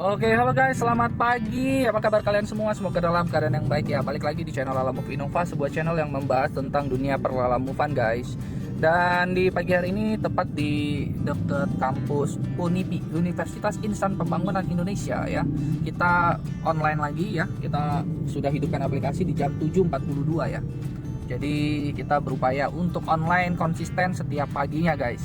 Oke, halo guys, selamat pagi. Apa kabar kalian semua? Semoga dalam keadaan yang baik ya. Balik lagi di channel Lala Move Innova, sebuah channel yang membahas tentang dunia perlalamuvan guys. Dan di pagi hari ini tepat di dekat kampus UNIPI, Universitas Insan Pembangunan Indonesia ya. Kita online lagi ya. Kita sudah hidupkan aplikasi di jam 7.42 ya. Jadi kita berupaya untuk online konsisten setiap paginya guys.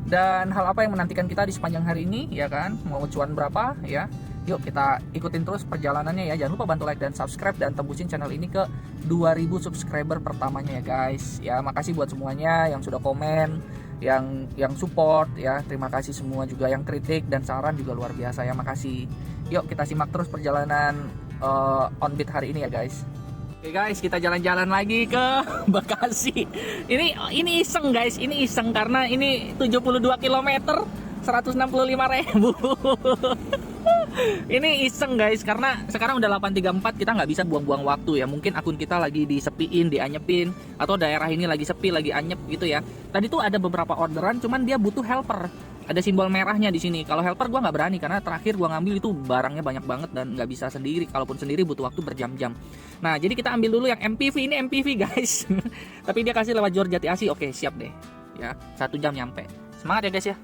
Dan hal apa yang menantikan kita di sepanjang hari ini ya kan, mau cuan berapa ya, yuk kita ikutin terus perjalanannya ya. Jangan lupa bantu like dan subscribe dan tembusin channel ini ke 2000 subscriber pertamanya ya guys ya. Makasih buat semuanya yang sudah komen, yang support ya. Terima kasih semua juga yang kritik dan saran juga luar biasa ya, makasih. Yuk kita simak terus perjalanan on-beat hari ini ya guys. Oke guys, kita jalan-jalan lagi ke Bekasi. Ini iseng guys, ini iseng karena ini 72 km 165.000. Ini iseng guys, karena sekarang udah 8.34, kita nggak bisa buang-buang waktu ya. Mungkin akun kita lagi disepiin, dianyepin, atau daerah ini lagi sepi, lagi anyep gitu ya. Tadi tuh ada beberapa orderan, cuman dia butuh helper. Ada simbol merahnya di sini. Kalau helper gua nggak berani karena terakhir gua ngambil itu barangnya banyak banget dan nggak bisa sendiri. Kalaupun sendiri butuh waktu berjam-jam. Nah, jadi kita ambil dulu yang MPV. Ini MPV guys. Tapi dia kasih lewat Jor Jati Asi. Oke, siap deh. Ya, 1 jam nyampe. Semangat ya guys ya.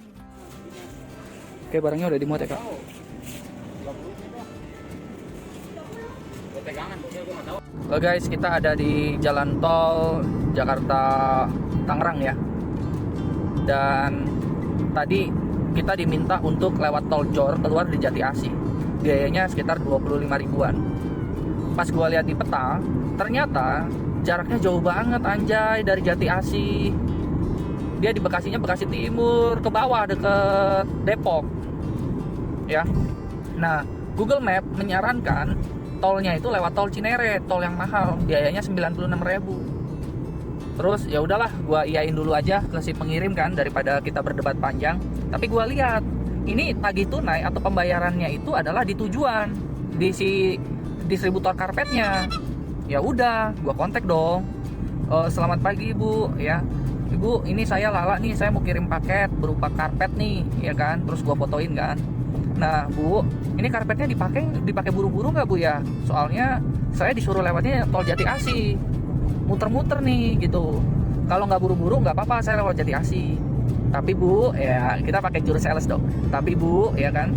Oke, barangnya udah dimuat ya kak. Oke guys, kita ada di jalan tol Jakarta Tangerang ya. Dan tadi kita diminta untuk lewat tol Jor keluar di Jati Asi. Biayanya sekitar 25 ribuan. Pas gua lihat di peta, ternyata jaraknya jauh banget anjay dari Jati Asi. Dia di Bekasinya Bekasi Timur ke bawah deket Depok. Ya. Nah, Google Map menyarankan tolnya itu lewat tol Cinere, tol yang mahal, biayanya 96.000. Terus ya udahlah, gua iyain dulu aja ke si pengirim kan daripada kita berdebat panjang. Tapi gua lihat ini tagih tunai atau pembayarannya itu adalah di tujuan, di si distributor karpetnya. Ya udah, gua kontak dong. Selamat pagi Ibu ya. Ibu, ini saya Lala nih, saya mau kirim paket berupa karpet nih, ya kan. Terus gua fotoin kan. Nah Bu, ini karpetnya dipakai buru-buru nggak Bu ya? Soalnya saya disuruh lewatnya tol Jati Asi, muter-muter nih gitu. Kalau nggak buru-buru nggak apa-apa, saya lewat Jati Asi. Tapi Bu, ya kita pakai jurus sales dong. Tapi Bu, ya kan,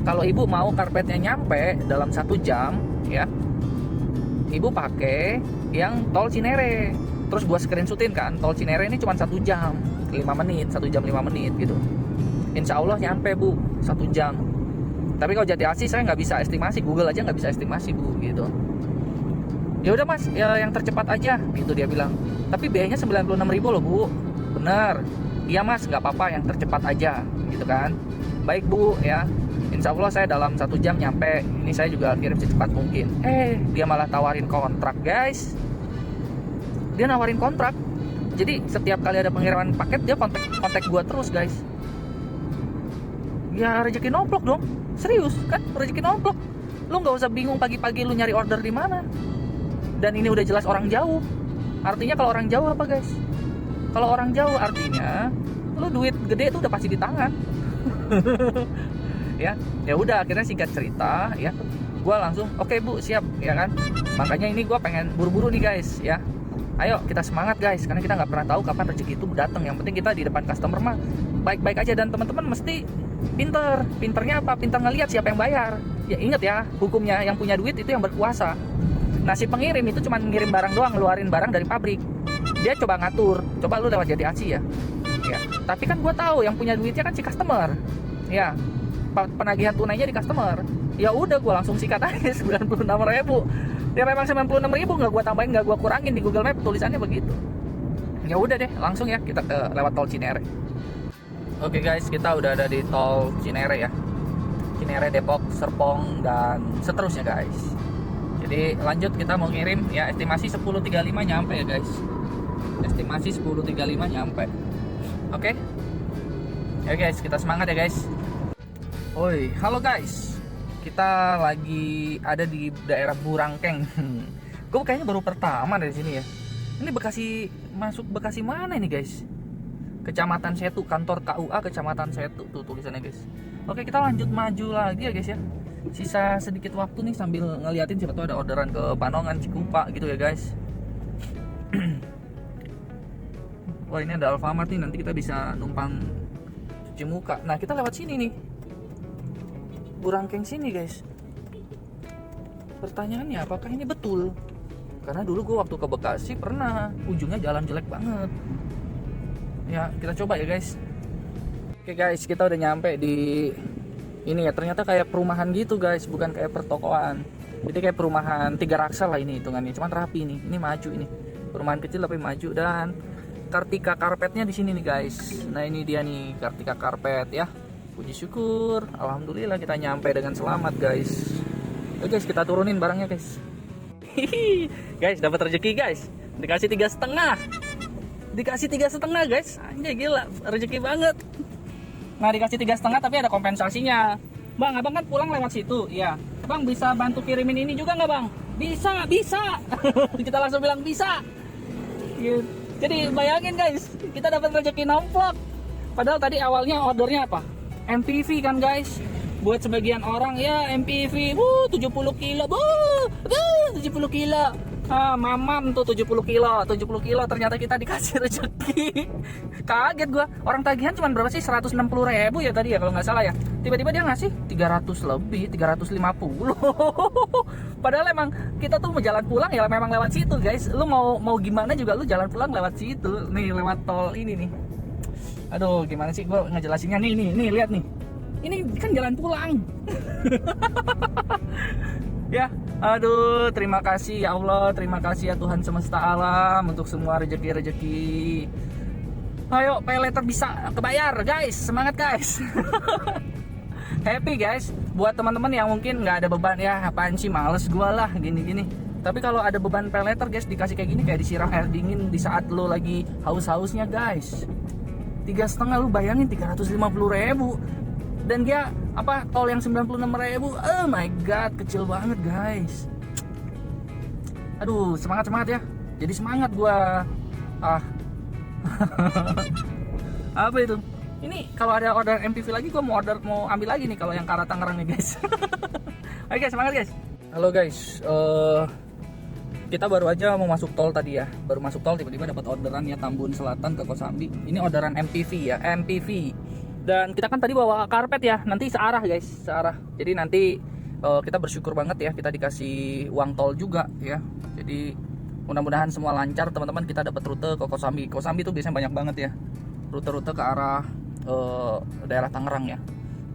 kalau Ibu mau karpetnya nyampe dalam 1 jam, ya, Ibu pakai yang tol Cinere. Terus gua screenshotin kan, tol Cinere ini cuma 1 jam 5 menit, 1 jam 5 menit gitu. Insya Allah nyampe Bu 1 jam. Tapi kalau Jati Asi saya nggak bisa estimasi, Google aja nggak bisa estimasi Bu gitu. Ya udah Mas, ya yang tercepat aja gitu dia bilang. Tapi biayanya 96.000 loh Bu. Bener. Iya Mas, nggak apa-apa, yang tercepat aja gitu kan. Baik Bu ya. Insya Allah saya dalam 1 jam nyampe. Ini saya juga kirim secepat mungkin. Dia malah tawarin kontrak guys. Dia nawarin kontrak. Jadi setiap kali ada pengiriman paket dia kontak gua terus guys. Ya rezeki nomplok dong. Serius kan, rezeki nomplok. Lu nggak usah bingung pagi-pagi lu nyari order di mana. Dan ini udah jelas orang jauh. Artinya kalau orang jauh apa guys? Kalau orang jauh artinya lu duit gede itu udah pasti di tangan. Ya udah, akhirnya singkat cerita ya, gua langsung oke Bu, siap ya kan. Makanya ini gua pengen buru-buru nih guys ya. Ayo kita semangat guys, karena kita nggak pernah tahu kapan rezeki itu datang. Yang penting kita di depan customer mah baik-baik aja. Dan teman-teman mesti pinternya apa? Pinter ngelihat siapa yang bayar. Ya inget ya, hukumnya yang punya duit itu yang berkuasa. Nah si pengirim itu cuma ngirim barang doang, ngeluarin barang dari pabrik. Dia coba ngatur, coba lu lewat Jati Asi ya. Tapi kan gue tahu yang punya duitnya kan si customer. Ya, penagihan tunainya di customer. Ya udah, gue langsung sikat aja 96.000. Ya memang 96.000, nggak gue tambahin, nggak gue kurangin. Di Google Map tulisannya begitu. Ya udah deh, langsung ya kita lewat tol Cinere. Oke guys, kita udah ada di tol Cinere ya. Cinere, Depok, Serpong dan seterusnya guys. Jadi lanjut, kita mau ngirim ya, estimasi 10.35 nyampe ya guys. Estimasi 10.35 nyampe. Oke. Ya guys, kita semangat ya guys. Oi, halo guys. Kita lagi ada di daerah Burangkeng. Gue kayaknya baru pertama dari sini ya. Ini Bekasi, masuk Bekasi mana ini guys? Kecamatan Setu, kantor KUA Kecamatan Setu tuh tulisannya guys. Oke, kita lanjut maju lagi ya guys ya. sisa sedikit waktu nih sambil ngeliatin siapa tahu ada orderan ke Panongan, Cikupa gitu ya guys. Wah ini ada Alfamart nih, nanti kita bisa numpang cuci muka. Nah kita lewat sini nih, Burangkeng sini guys. Pertanyaannya apakah ini betul? Karena dulu gue waktu ke Bekasi pernah ujungnya jalan jelek banget. Ya kita coba ya guys. Oke guys, kita udah nyampe di ini ya, ternyata kayak perumahan gitu guys, bukan kayak pertokoan. Jadi kayak perumahan 3 raksa lah ini hitungannya, cuman rapi nih. Ini maju ini. Perumahan kecil tapi maju, dan Kartika Karpetnya di sini nih guys. Nah, ini dia nih Kartika Karpet ya. Puji syukur, alhamdulillah kita nyampe dengan selamat guys. Oke guys, kita turunin barangnya guys. Guys, dapat rezeki guys. Dikasih 3,5. Dikasih 3,5 guys. Anjay gila, rezeki banget. Nah dikasih 3,5 tapi ada kompensasinya. Bang, abang kan pulang lewat situ, ya. Bang bisa bantu kirimin ini juga nggak bang? Bisa, bisa. Kita langsung bilang bisa. Jadi bayangin guys, kita dapat rezeki nomplok. Padahal tadi awalnya ordernya apa? MPV kan guys. Buat sebagian orang ya MPV, 70 kilo, 70 kilo. Mamam tuh 70 kilo, ternyata kita dikasih rezeki. Kaget gua, orang tagihan cuma berapa sih, 160.000 ya tadi ya kalau nggak salah ya. Tiba-tiba dia ngasih 300 lebih, 350. Padahal emang kita tuh mau jalan pulang ya memang lewat situ guys. Lu mau gimana juga lu jalan pulang lewat situ. Nih lewat tol ini nih. Aduh gimana sih gua ngejelasinnya, nih lihat nih. Ini kan jalan pulang. Ya, aduh, terima kasih ya Allah, terima kasih ya Tuhan semesta alam untuk semua rezeki-rezeki. Ayo, pay letter bisa kebayar, guys. Semangat, guys. Happy, guys. Buat teman-teman yang mungkin nggak ada beban ya, apaan sih, males gua lah gini-gini. Tapi kalau ada beban pay letter, guys, dikasih kayak gini kayak disiram air dingin di saat lo lagi haus-hausnya, guys. 3,5 lu bayangin 350.000. Dan dia tol yang 96.000. Oh my god, kecil banget guys. Aduh, semangat ya. Jadi semangat gua. Apa itu? Ini kalau ada order MPV lagi gua mau ambil lagi nih kalau yang ke arah Tangerang nih guys. Oke guys, semangat guys. Halo guys, kita baru aja mau masuk tol tadi ya. Baru masuk tol tiba-tiba dapat orderan ya, Tambun Selatan ke Kosambi. Ini orderan MPV ya, MPV. Dan kita kan tadi bawa karpet ya, nanti searah guys, searah. Jadi nanti kita bersyukur banget ya, kita dikasih uang tol juga ya. Jadi mudah-mudahan semua lancar teman-teman, kita dapat rute ke Kosambi. Kosambi tuh biasanya banyak banget ya, rute-rute ke arah daerah Tangerang ya.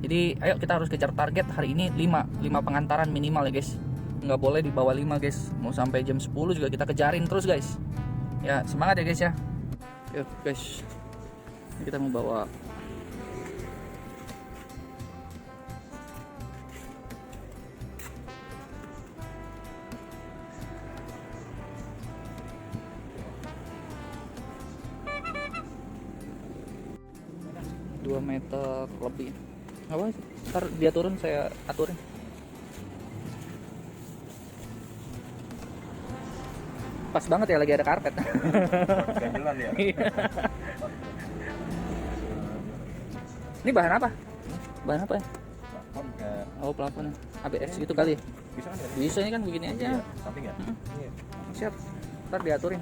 Jadi ayo kita harus kejar target hari ini 5 pengantaran minimal ya guys. Nggak boleh di bawah 5 guys. Mau sampai jam 10 juga kita kejarin terus guys. Ya semangat ya guys ya. Yuk guys, ini kita mau bawa dua meter lebih. Apa? Ntar dia turun saya aturin. Pas banget ya lagi ada karpet. Ganjelan ya. Ini bahan apa? Bahan apa ya? Plafon kayak. Oh plafon. ABS gitu kali. Bisa kan? Bisa, ini kan begini aja. Iya, samping ya. Siap. Ntar diaturin.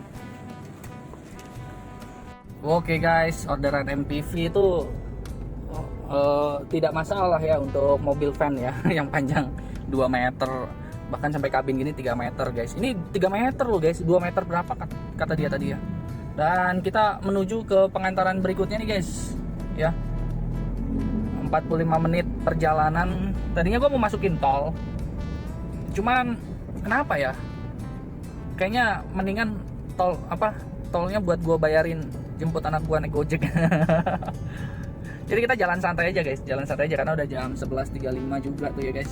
Oke guys, orderan MPV itu tidak masalah ya untuk mobil van ya yang panjang 2 meter, bahkan sampai kabin gini 3 meter guys. Ini 3 meter loh guys, 2 meter berapa kata dia tadi ya. Dan kita menuju ke pengantaran berikutnya nih guys ya. 45 menit perjalanan. Tadinya gua mau masukin tol, cuman kenapa ya, kayaknya mendingan tolnya buat gua bayarin jemput anak gua naik Gojek. Jadi kita jalan santai aja guys, jalan santai aja karena udah jam 11.35 juga tuh ya guys.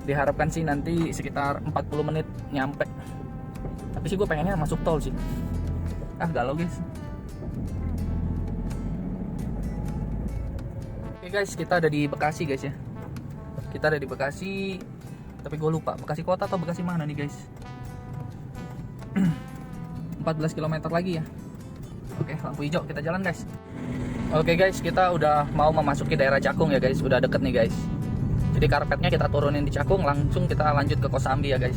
Diharapkan sih nanti sekitar 40 menit nyampe. Tapi sih gue pengennya masuk tol sih. Galau guys. Oke guys, kita ada di Bekasi guys ya. Kita ada di Bekasi, tapi gue lupa Bekasi kota atau Bekasi mana nih guys. 14 km lagi ya. Oke, lampu hijau, kita jalan guys. Oke guys, kita udah mau memasuki daerah Cakung ya guys, udah deket nih guys. Jadi karpetnya kita turunin di Cakung, langsung kita lanjut ke Kosambi ya guys.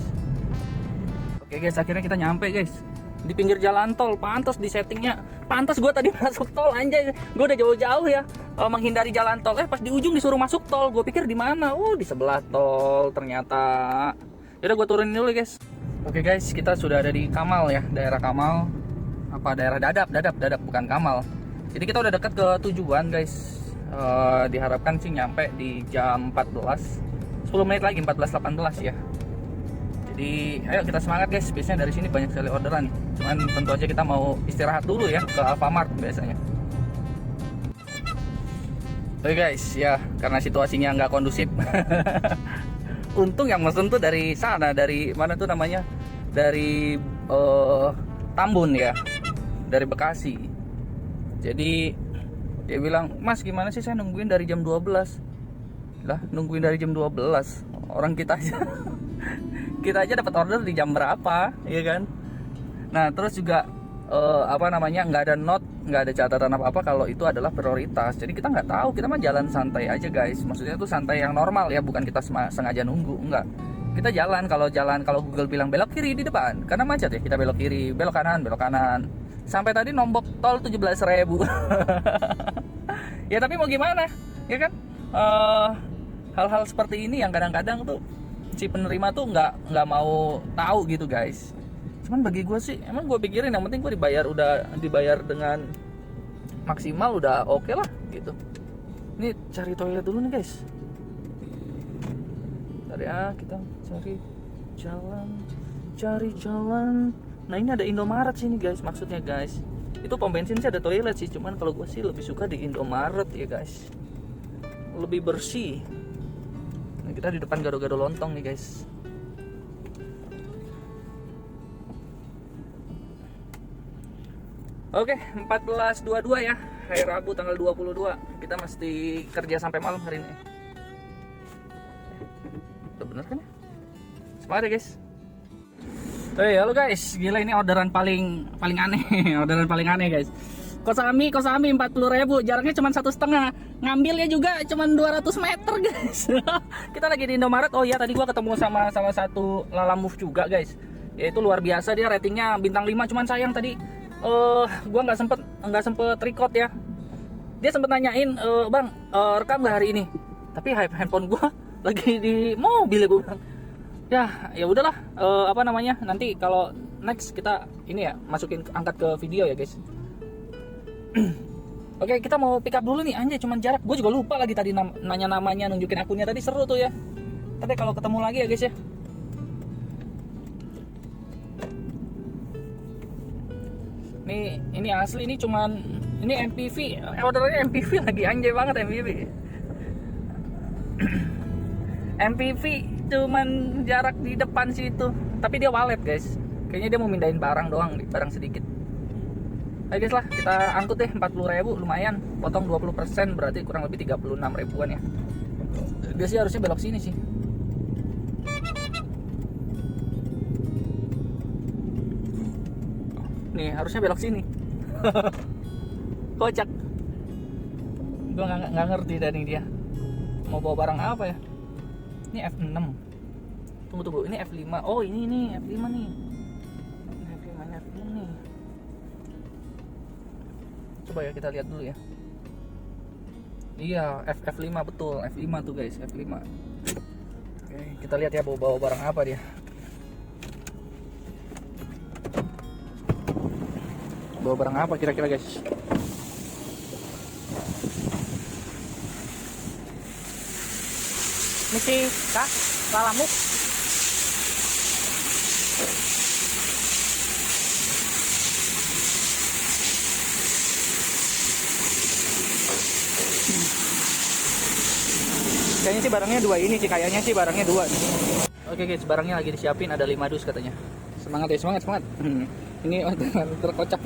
Oke guys, akhirnya kita nyampe guys di pinggir jalan tol. Pantas di settingnya, pantas gue tadi masuk tol anjay. Gue udah jauh-jauh ya menghindari jalan tol. Pas di ujung disuruh masuk tol. Gue pikir di mana? Di sebelah tol ternyata. Yaudah gue turunin dulu guys. Oke guys, kita sudah ada di Kamal ya, daerah Kamal. Apa daerah Dadap bukan Kamal. Jadi kita udah dekat ke tujuan guys. Diharapkan sih nyampe di jam 14. 10 menit lagi, 14.18 ya. Jadi ayo kita semangat guys. Biasanya dari sini banyak sekali orderan nih. Cuman tentu aja kita mau istirahat dulu ya ke Alfamart biasanya. Oke guys, ya karena situasinya nggak kondusif. Untung yang mesen tuh dari sana, dari mana tuh namanya? Dari Tambun ya, dari Bekasi. Jadi dia bilang, "Mas gimana sih, saya nungguin dari jam 12." Lah, nungguin dari jam 12. Orang kita aja kita aja dapat order di jam berapa, ya kan? Nah, terus juga nggak ada note, nggak ada catatan apa-apa kalau itu adalah prioritas. Jadi kita nggak tahu, kita mah jalan santai aja guys. Maksudnya tuh santai yang normal ya, bukan kita sengaja nunggu, enggak. Kita jalan kalau Google bilang belok kiri di depan, karena macet ya, kita belok kiri, belok kanan. Sampai tadi nombok tol 17.000. Ya tapi mau gimana, ya kan? Hal-hal seperti ini yang kadang-kadang tuh si penerima tuh nggak mau tahu gitu guys. Cuman bagi gue sih, emang gue pikirin yang penting gue dibayar dengan maksimal udah oke lah gitu. Ini cari toilet dulu nih guys. Bentar ya, kita cari jalan. Nah ini ada Indomaret sini guys, maksudnya guys. Itu pom bensin sih ada toilet sih, cuman kalau gue sih lebih suka di Indomaret ya guys. Lebih bersih. Nah, kita di depan gado-gado lontong nih guys. Oke, 14.22 ya. Hari Rabu tanggal 22. Kita mesti kerja sampai malam hari ini. Udah bener kan ya? Semangat ya guys. Halo guys, gila ini orderan paling aneh. Orderan paling aneh guys. Kosambi 40.000, jaraknya cuma 1,5. Ngambilnya juga cuma 200 meter guys. Kita lagi di Indomaret. Oh iya, tadi gua ketemu sama satu Lalamove juga guys. Ya itu luar biasa, dia ratingnya bintang 5. Cuman sayang tadi gua nggak sempet record ya. Dia sempet nanyain, "Bang, rekam nggak hari ini?" Tapi handphone gua lagi di mobil ya, gua bilang. Ya udahlah, nanti kalau next kita ini ya angkat ke video ya guys. Oke, kita mau pick up dulu nih anjay, cuman jarak gue juga lupa lagi tadi nanya namanya, nunjukin akunnya tadi, seru tuh ya. Tapi kalau ketemu lagi ya guys ya. Ini asli, ini MPV, ordernya MPV lagi, anjay banget MPV. MPV cuman jarak di depan situ, tapi dia wallet guys. Kayaknya dia mau mindahin barang doang, barang sedikit. Ayo guys lah, kita angkut deh. 40.000 lumayan, potong 20% berarti kurang lebih 36 ribuan ya. Dia sih harusnya belok sini sih. Nih harusnya belok sini. Kocak. Gue nggak ngerti dari dia mau bawa barang apa ya. Ini F6. Tunggu, ini F5. Oh ini F5 nih. Ini F5 nih. Coba ya kita lihat dulu ya. Iya, F5 betul, F5 tuh guys, F5. Oke, kita lihat ya bawa barang apa dia. Bawa barang apa kira-kira guys? Ini sih Kak, Lalamove. Kayaknya sih barangnya dua ini sih, kayaknya sih barangnya dua. Oke guys, barangnya lagi disiapin, ada 5 dus katanya. Semangat ya, semangat. Ini terkocak.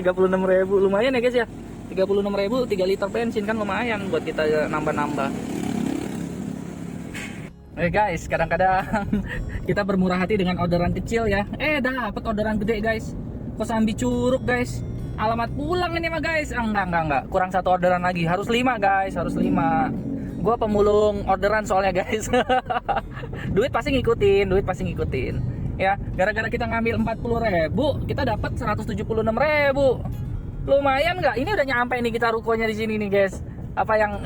36.000 lumayan ya guys ya. 36.000 3 liter bensin kan lumayan buat kita nambah-nambah. Guys, kadang-kadang kita bermurah hati dengan orderan kecil ya. Dapat orderan gede guys. Kosambi Curug guys. Alamat pulang ini mah guys. Enggak. Kurang 1 orderan lagi. Harus 5 guys, harus 5. Gua pemulung orderan soalnya guys. duit pasti ngikutin ya. Gara-gara kita ngambil 40.000 kita dapat 176.000. Lumayan nggak? Ini udah nyampe nih kita rukonya di sini nih guys. Apa yang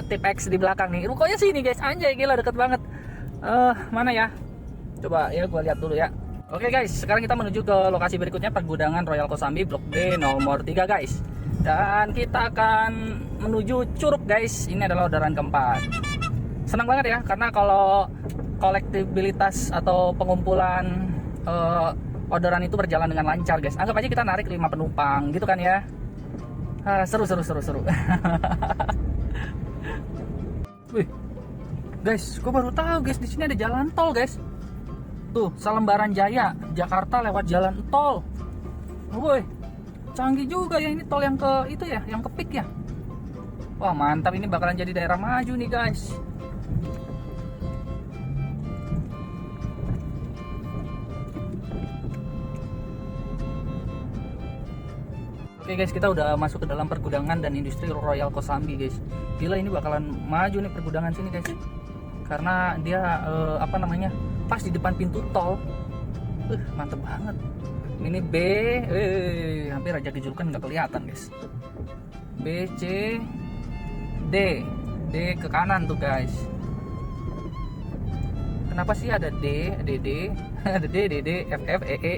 tip X di belakang nih, rukonya sini guys. Anjay, gila deket banget. Mana ya, coba ya gua lihat dulu ya. Oke guys, sekarang kita menuju ke lokasi berikutnya, pergudangan Royal Kosambi Blok D nomor 3 guys. Dan kita akan menuju Curug guys. Ini adalah orderan keempat. Senang banget ya, karena kalau kolektibilitas atau pengumpulan orderan itu berjalan dengan lancar guys. Anggap aja kita narik 5 penumpang gitu kan ya. Seru. Wih guys, gue baru tahu guys, di sini ada jalan tol guys. Tuh, Salembaran Jaya, Jakarta lewat jalan tol. Woi, canggih juga ya, ini tol yang ke itu ya, yang ke Pik ya. Wah mantap, ini bakalan jadi daerah maju nih guys. Oke guys, kita udah masuk ke dalam pergudangan dan industri Royal Kosambi guys. Gila, ini bakalan maju nih pergudangan sini guys. Karena dia pas di depan pintu tol. Mantep banget. Ini B, hampir aja dijulukan nggak kelihatan guys. B, C, D ke kanan tuh guys. Kenapa sih ada D, DD, ada D, DD, FF, EE.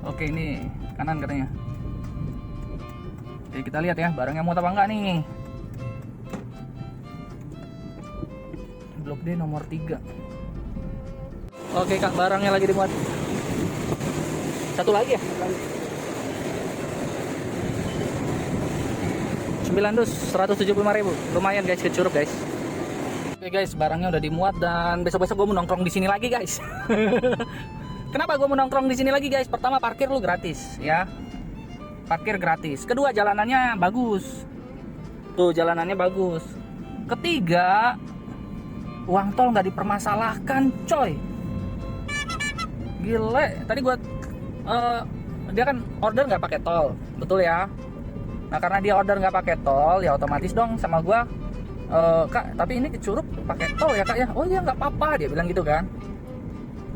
Oke, ini kanan katanya. Oke, kita lihat ya barangnya muat apa enggak nih. Blok D nomor 3. Oke kak, barangnya lagi dimuat. Satu lagi ya? 9 dus, 175.000. Lumayan guys ke Curug guys. Oke guys, barangnya udah dimuat dan besok-besok gue mau nongkrong di sini lagi guys. Kenapa gue mau nongkrong di sini lagi guys? Pertama, parkir lu gratis ya. Parkir gratis. Kedua, jalanannya bagus. Tuh, jalanannya bagus. Ketiga, uang tol nggak dipermasalahkan coy. Gile, tadi gua dia kan order nggak pakai tol, betul ya. Nah karena dia order nggak pakai tol, ya otomatis dong sama gua, kak tapi ini ke Curug pakai tol ya kak ya. Oh iya nggak apa-apa, dia bilang gitu kan.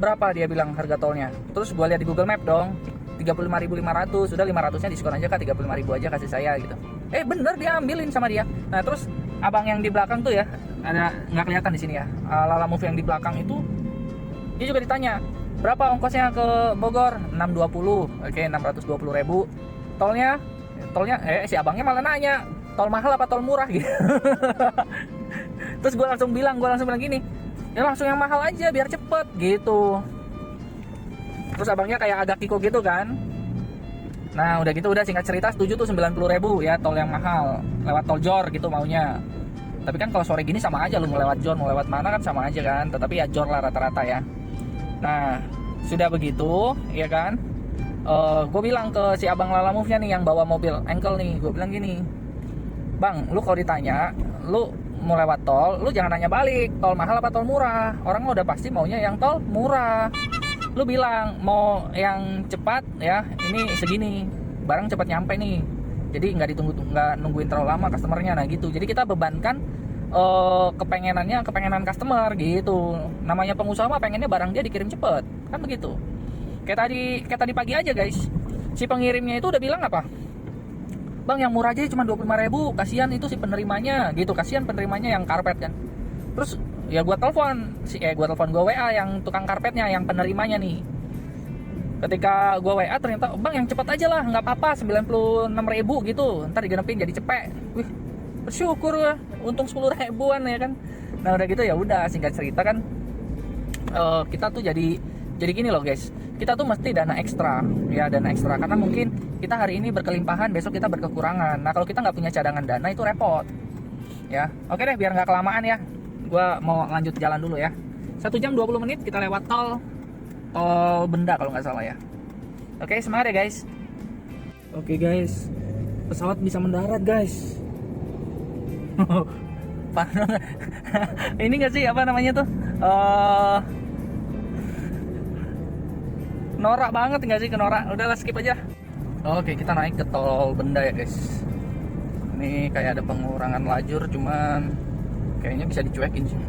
Berapa dia bilang harga tolnya? Terus gua lihat di Google Map dong, 35.500. Sudah 500-nya diskon aja kak, 35.000 aja kasih saya gitu. Bener, dia ambilin sama dia. Nah terus abang yang di belakang tuh ya, ada nggak kelihatan di sini ya, Lalamove yang di belakang itu, dia juga ditanya berapa ongkosnya ke Bogor. 620. Oke, 620.000. Tolnya si abangnya malah nanya, tol mahal apa tol murah gitu. Terus gue langsung bilang gini, ya langsung yang mahal aja biar cepet gitu. Terus abangnya kayak agak kiko gitu kan. Nah udah gitu, udah singkat cerita setuju tuh 90.000 ya tol yang mahal, lewat tol Jor gitu maunya. Tapi kan kalau sore gini sama aja, lu mau lewat Jor mau lewat mana kan sama aja kan. Tetapi ya Jor lah rata-rata ya. Nah sudah begitu ya kan, gue bilang ke si abang Lalamove-nya nih yang bawa mobil engkel nih, gue bilang gini, bang lu kalau ditanya lu mau lewat tol, lu jangan nanya balik tol mahal apa tol murah. Orang udah pasti maunya yang tol murah. Lu bilang mau yang cepat ya, ini segini, barang cepat nyampe nih, jadi nggak nungguin terlalu lama customernya. Nah gitu, jadi kita bebankan kepengenan customer gitu. Namanya pengusaha mah pengennya barang dia dikirim cepet kan begitu. Kayak tadi pagi aja guys, si pengirimnya itu udah bilang apa, bang yang murah aja cuma 25.000, kasihan itu si penerimanya gitu, kasihan penerimanya yang karpet kan. Terus ya gue telepon gue WA yang tukang karpetnya, yang penerimanya nih. Ketika gue WA ternyata, bang yang cepat aja lah, nggak apa-apa, 96.000 gitu, ntar digenepin jadi cepet. Wih, bersyukur ya, untung 10.000-an ya kan. Nah udah gitu ya udah, singkat cerita kan, kita tuh jadi gini loh guys, kita tuh mesti dana ekstra ya, dana ekstra karena mungkin kita hari ini berkelimpahan, besok kita berkekurangan. Nah kalau kita nggak punya cadangan dana itu repot ya. Oke deh, biar nggak kelamaan ya, gua mau lanjut jalan dulu ya. 1 jam 20 menit kita lewat tol Benda kalau nggak salah ya. Oke, semangat ya guys. Oke guys, pesawat bisa mendarat guys. Ini nggak sih apa namanya tuh, norak banget nggak sih, ke norak. Udahlah skip aja. Oke, kita naik ke tol Benda ya guys. Ini kayak ada pengurangan lajur, cuman kayaknya bisa dicuekin sih.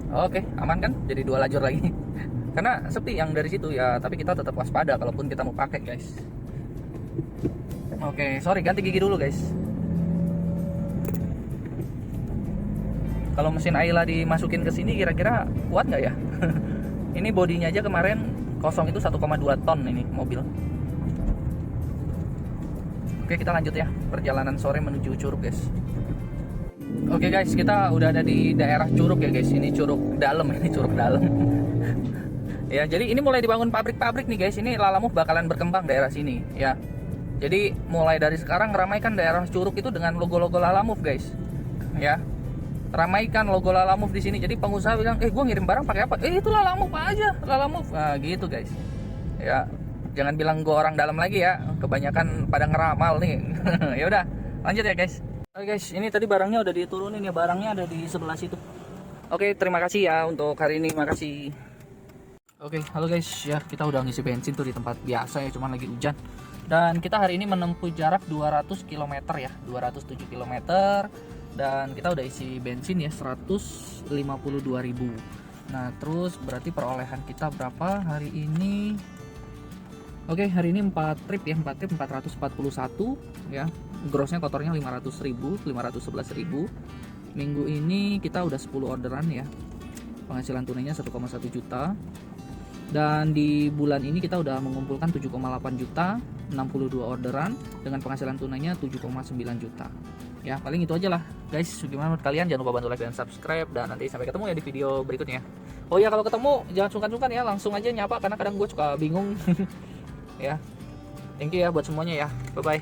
Oke, aman kan? Jadi 2 lajur lagi. Karena sepi yang dari situ ya, tapi kita tetap waspada kalaupun kita mau pakai, guys. Oke, sorry, ganti gigi dulu, guys. Kalau mesin Ayla dimasukin ke sini kira-kira kuat nggak ya? Ini bodinya aja kemarin kosong itu 1,2 ton ini mobil. Oke, kita lanjut ya perjalanan sore menuju Curug, guys. Oke guys, kita udah ada di daerah Curug ya guys. Ini Curug dalam, ini Curug dalam. Ya, jadi ini mulai dibangun pabrik-pabrik nih guys. Ini Lalamove bakalan berkembang daerah sini ya. Jadi mulai dari sekarang ramaikan daerah Curug itu dengan logo-logo Lalamove guys. Ya. Ramaikan logo Lalamove di sini. Jadi pengusaha bilang, "Gue ngirim barang pakai apa?" Itu Lalamove aja, Lalamove." Nah, gitu guys. Ya, jangan bilang gue orang dalam lagi ya. Kebanyakan pada ngeramal nih. Ya udah, lanjut ya guys. Oke guys, ini tadi barangnya udah diturunin ya, barangnya ada di sebelah situ. Oke, terima kasih ya untuk hari ini, makasih. Oke, halo guys, ya kita udah ngisi bensin tuh di tempat biasa ya, cuman lagi hujan. Dan kita hari ini menempuh jarak 200 km ya, 207 km. Dan kita udah isi bensin ya, 152.000. Nah, terus berarti perolehan kita berapa hari ini? Oke, hari ini 4 trip ya, 4 trip 441 ya. Grossnya kotornya 500.000, 511.000. Minggu ini kita udah 10 orderan ya. Penghasilan tunainya 1,1 juta. Dan di bulan ini kita udah mengumpulkan 7,8 juta, 62 orderan dengan penghasilan tunainya 7,9 juta. Ya, paling itu aja lah, guys. Gimana menurut kalian? Jangan lupa bantu like dan subscribe, dan nanti sampai ketemu ya di video berikutnya. Oh ya, kalau ketemu jangan sungkan-sungkan ya, langsung aja nyapa karena kadang gue suka bingung. Ya. Thank you ya buat semuanya ya. Bye bye.